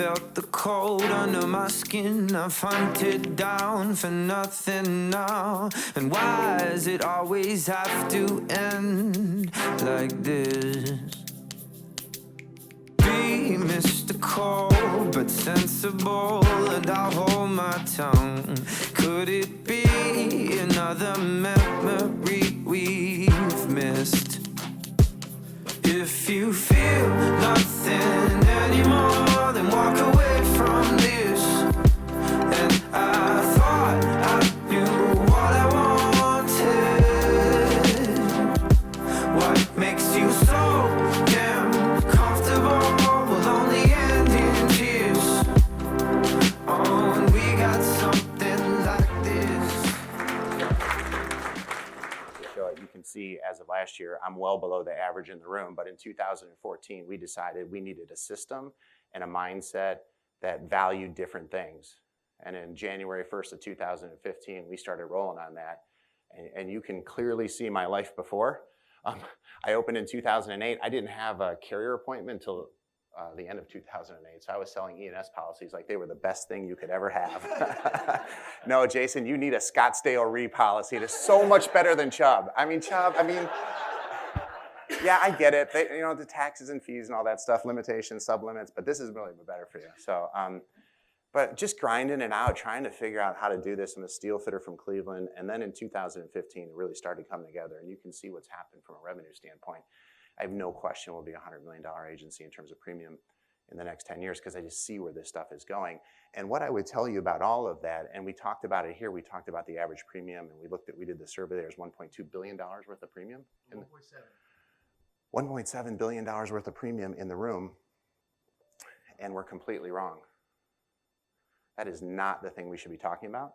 felt the cold under my skin. I've hunted down for nothing now. And why does it always have to end like this? Be mystical but sensible, and I'll hold my tongue. Could it be another memory we've missed? If you feel nothing anymore, then walk away from this. And I thought I knew what I wanted. What makes you so damn comfortable will only end in tears. Oh, and we got something like this. You can see as of last year, I'm well below the average in the room, but in 2014, we decided we needed a system and a mindset that valued different things. And in January 1st of 2015, we started rolling on that. And you can clearly see my life before. I opened in 2008. I didn't have a carrier appointment until the end of 2008. So I was selling E&S policies like they were the best thing you could ever have. No, Jason, you need a Scottsdale Re policy. It is so much better than Chubb. Yeah, I get it. The taxes and fees and all that stuff, limitations, sublimits, but this is really better for you. So, but just grinding it out, trying to figure out how to do this. I'm a steel fitter from Cleveland. And then in 2015, it really started coming together. And you can see what's happened from a revenue standpoint. I have no question we'll be a $100 million agency in terms of premium in the next 10 years because I just see where this stuff is going. And what I would tell you about all of that, and we talked about it here, we talked about the average premium, and we did the survey, there's $1.2 billion worth of premium. 1.7 billion dollars worth of premium in the room, and we're completely wrong. That is not the thing we should be talking about.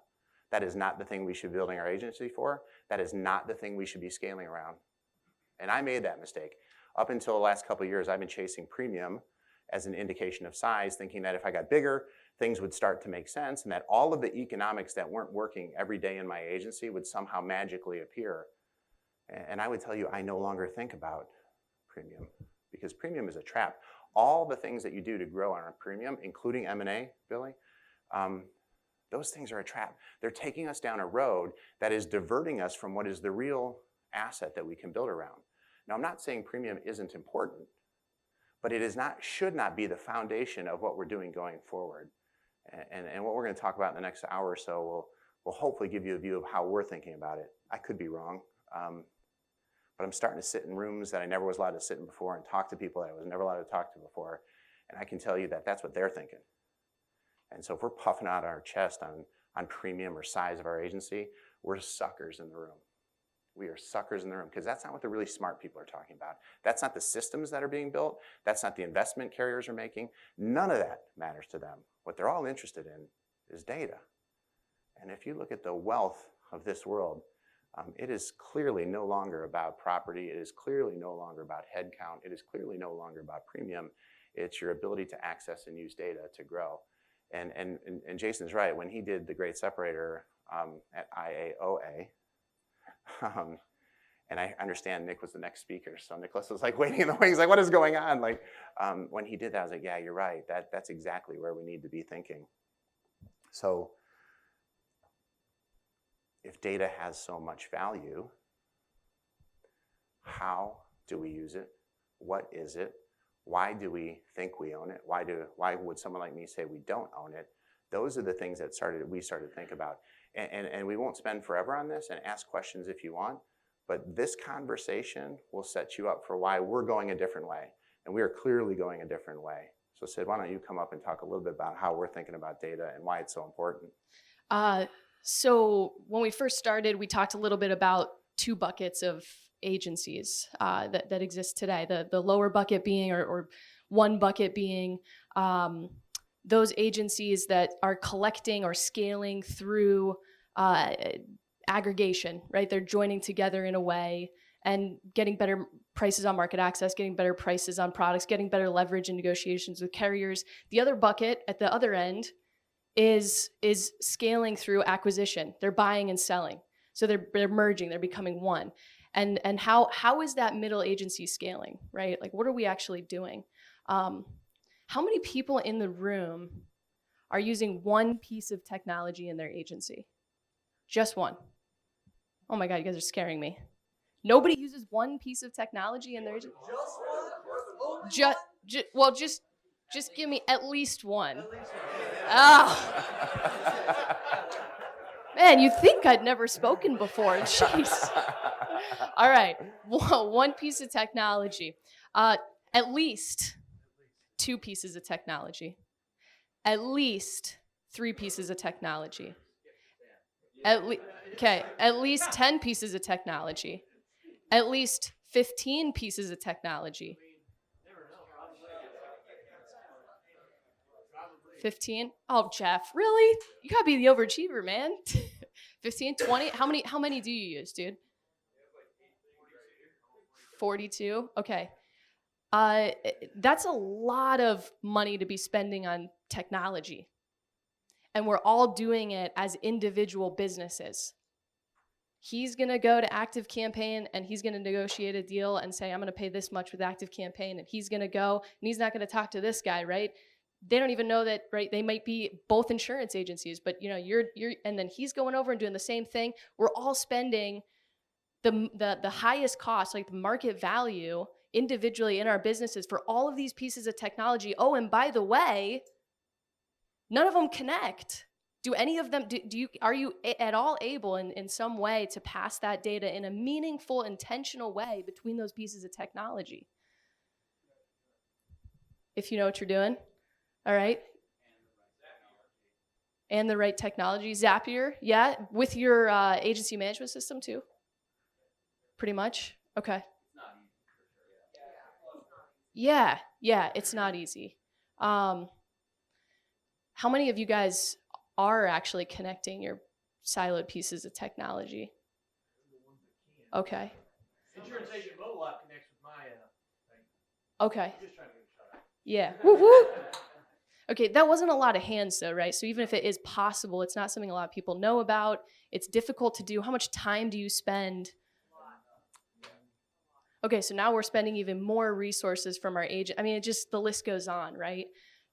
That is not the thing we should be building our agency for. That is not the thing we should be scaling around. And I made that mistake. Up until the last couple of years, I've been chasing premium as an indication of size, thinking that if I got bigger, things would start to make sense, and that all of the economics that weren't working every day in my agency would somehow magically appear. And I would tell you, I no longer think about premium, because premium is a trap. All the things that you do to grow on a premium, including M&A, Billy, those things are a trap. They're taking us down a road that is diverting us from what is the real asset that we can build around. Now, I'm not saying premium isn't important, but it should not be the foundation of what we're doing going forward. And what we're going to talk about in the next hour or so will hopefully give you a view of how we're thinking about it. I could be wrong. But I'm starting to sit in rooms that I never was allowed to sit in before and talk to people that I was never allowed to talk to before. And I can tell you that that's what they're thinking. And so if we're puffing out our chest on premium or size of our agency, we're suckers in the room. We are suckers in the room because that's not what the really smart people are talking about. That's not the systems that are being built. That's not the investment carriers are making. None of that matters to them. What they're all interested in is data. And if you look at the wealth of this world, it is clearly no longer about property. It is clearly no longer about headcount. It is clearly no longer about premium. It's your ability to access and use data to grow. And Jason's right. When he did the Great Separator at IAOA, and I understand Nick was the next speaker, so Nicholas was like waiting in the wings, like, what is going on? Like, when he did that, I was like, yeah, you're right. That's exactly where we need to be thinking. So if data has so much value, how do we use it? What is it? Why do we think we own it? Why would someone like me say we don't own it? Those are the things that we started to think about. And we won't spend forever on this, and ask questions if you want, but this conversation will set you up for why we're going a different way. And we are clearly going a different way. So Sid, why don't you come up and talk a little bit about how we're thinking about data and why it's so important? So when we first started, we talked a little bit about two buckets of agencies that exist today. The lower bucket being, or one bucket being, those agencies that are collecting or scaling through aggregation, right? They're joining together in a way and getting better prices on market access, getting better prices on products, getting better leverage in negotiations with carriers. The other bucket at the other end is scaling through acquisition. They're buying and selling. So they're merging, they're becoming one. And how is that middle agency scaling, right? Like, what are we actually doing? How many people in the room are using one piece of technology in their agency? Just one. Oh my God, you guys are scaring me. Nobody uses one piece of technology in their agency? Just give me at least one. Oh. Man, you'd think I'd never spoken before. Jeez. All right, one piece of technology. At least 2 pieces of technology. At least 3 pieces of technology. At least 10 pieces of technology. At least 15 pieces of technology. 15? Oh, Jeff, really? You gotta be the overachiever, man. 15, 20? How many do you use, dude? 42? Okay. That's a lot of money to be spending on technology. And we're all doing it as individual businesses. He's gonna go to ActiveCampaign and he's gonna negotiate a deal and say, I'm gonna pay this much with ActiveCampaign, and he's gonna go and he's not gonna talk to this guy, right? They don't even know that, right? They might be both insurance agencies, but you're and then he's going over and doing the same thing. We're all spending the highest cost, like the market value individually in our businesses for all of these pieces of technology. Oh, and by the way, none of them connect. Do any of them, are you at all able in some way to pass that data in a meaningful, intentional way between those pieces of technology? If you know what you're doing, all right? And the right technology. Zapier, yeah, with your agency management system too? Pretty much, okay. Yeah, it's not easy. How many of you guys are actually connecting your siloed pieces of technology? Okay. Insurance Agent Mobile app connects with my thing. Okay. I'm just trying to get a shout out. Yeah. Woo woo. Okay, that wasn't a lot of hands though, right? So even if it is possible, it's not something a lot of people know about. It's difficult to do. How much time do you spend? Okay, so now we're spending even more resources from our agent. I mean, the list goes on, right?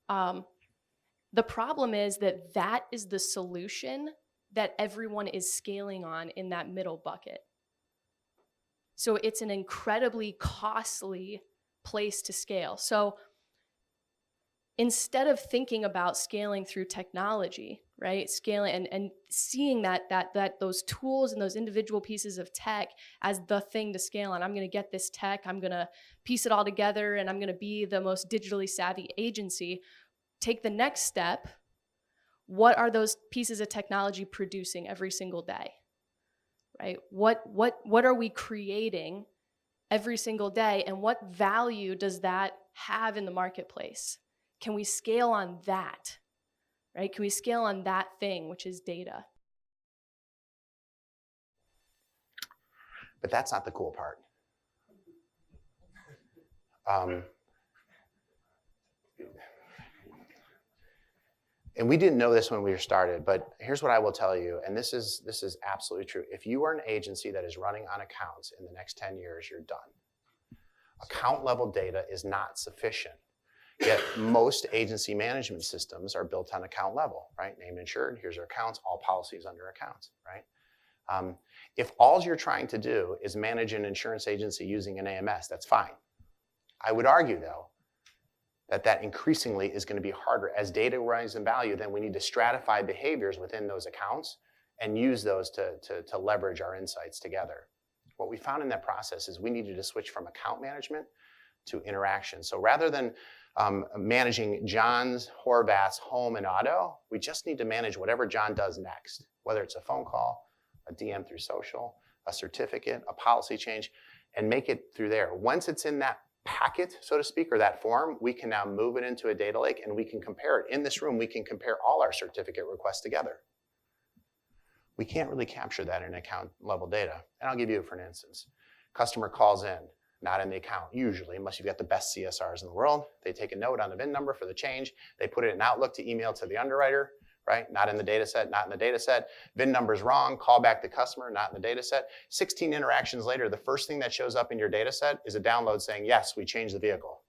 The problem is that is the solution that everyone is scaling on in that middle bucket. So it's an incredibly costly place to scale. So instead of thinking about scaling through technology, right? Scaling and seeing that those tools and those individual pieces of tech as the thing to scale on. I'm going to get this tech, I'm going to piece it all together, and I'm going to be the most digitally savvy agency. Take the next step. What are those pieces of technology producing every single day? Right? What are we creating every single day, and what value does that have in the marketplace? Can we scale on that? Right? Can we scale on that thing, which is data? But that's not the cool part. And we didn't know this when we started, but here's what I will tell you, and this is absolutely true. If you are an agency that is running on accounts in the next 10 years, you're done. Account level data is not sufficient. Yet most agency management systems are built on account level, right? Named insured, here's our accounts, all policies under accounts, right? If all you're trying to do is manage an insurance agency using an AMS, that's fine. I would argue, though, that increasingly is going to be harder. As data rises in value, then we need to stratify behaviors within those accounts and use those to leverage our insights together. What we found in that process is we needed to switch from account management to interaction. So rather than managing John's, Horvath's, home, and auto, we just need to manage whatever John does next, whether it's a phone call, a DM through social, a certificate, a policy change, and make it through there. Once it's in that packet, so to speak, or that form, we can now move it into a data lake and we can compare it. In this room, we can compare all our certificate requests together. We can't really capture that in account level data. And I'll give you for an instance. Customer calls in, not in the account, usually, unless you've got the best CSRs in the world. They take a note on the VIN number for the change. They put it in Outlook to email to the underwriter, right? Not in the data set, not in the data set. VIN number's wrong, call back the customer, not in the data set. 16 interactions later, the first thing that shows up in your data set is a download saying, yes, we changed the vehicle.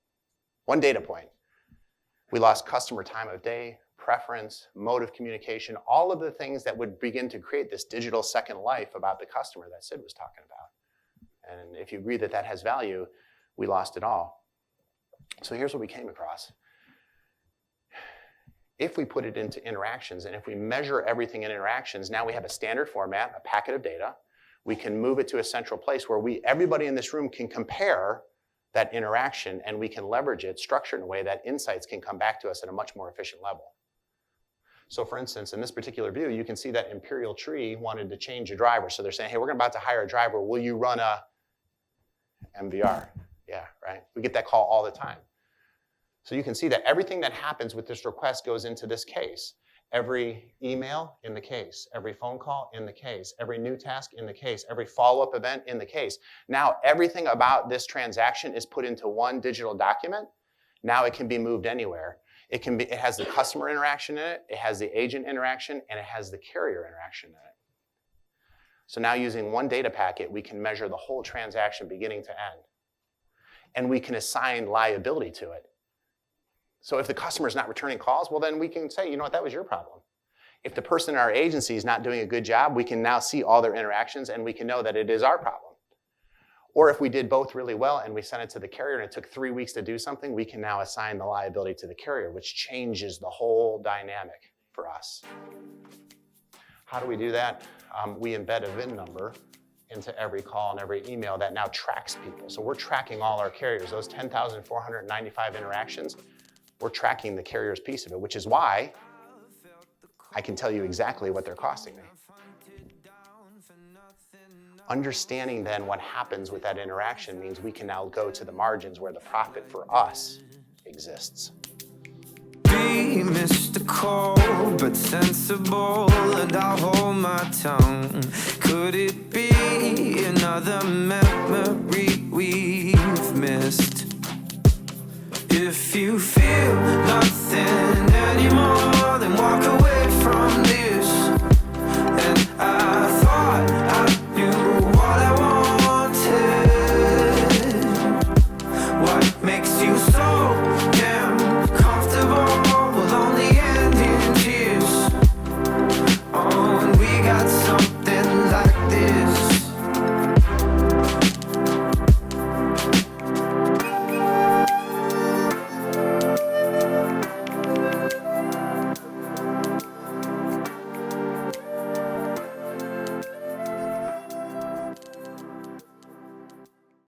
One data point. We lost customer time of day, preference, mode of communication, all of the things that would begin to create this digital second life about the customer that Sid was talking about. And if you agree that that has value, we lost it all. So here's what we came across. If we put it into interactions, and if we measure everything in interactions, now we have a standard format, a packet of data. We can move it to a central place where everybody in this room can compare that interaction, and we can leverage it, structured in a way that insights can come back to us at a much more efficient level. So for instance, in this particular view, you can see that Imperial Tree wanted to change a driver. So they're saying, hey, we're about to hire a driver. Will you run a MVR? Yeah, right? We get that call all the time. So you can see that everything that happens with this request goes into this case. Every email in the case, every phone call in the case, every new task in the case, every follow-up event in the case. Now everything about this transaction is put into one digital document. Now it can be moved anywhere. It has the customer interaction in it has the agent interaction, and it has the carrier interaction in it. So now using one data packet, we can measure the whole transaction beginning to end. And we can assign liability to it. So if the customer is not returning calls, well, then we can say, you know what, that was your problem. If the person in our agency is not doing a good job, we can now see all their interactions and we can know that it is our problem. Or if we did both really well and we sent it to the carrier and it took 3 weeks to do something, we can now assign the liability to the carrier, which changes the whole dynamic for us. How do we do that? We embed a VIN number into every call and every email that now tracks people. So we're tracking all our carriers, those 10,495 interactions. We're tracking the carrier's piece of it, which is why I can tell you exactly what they're costing me. Understanding then what happens with that interaction means we can now go to the margins where the profit for us exists. Be mystical but sensible, and I'll hold my tongue. Could it be another memory we've missed? If you feel nothing anymore,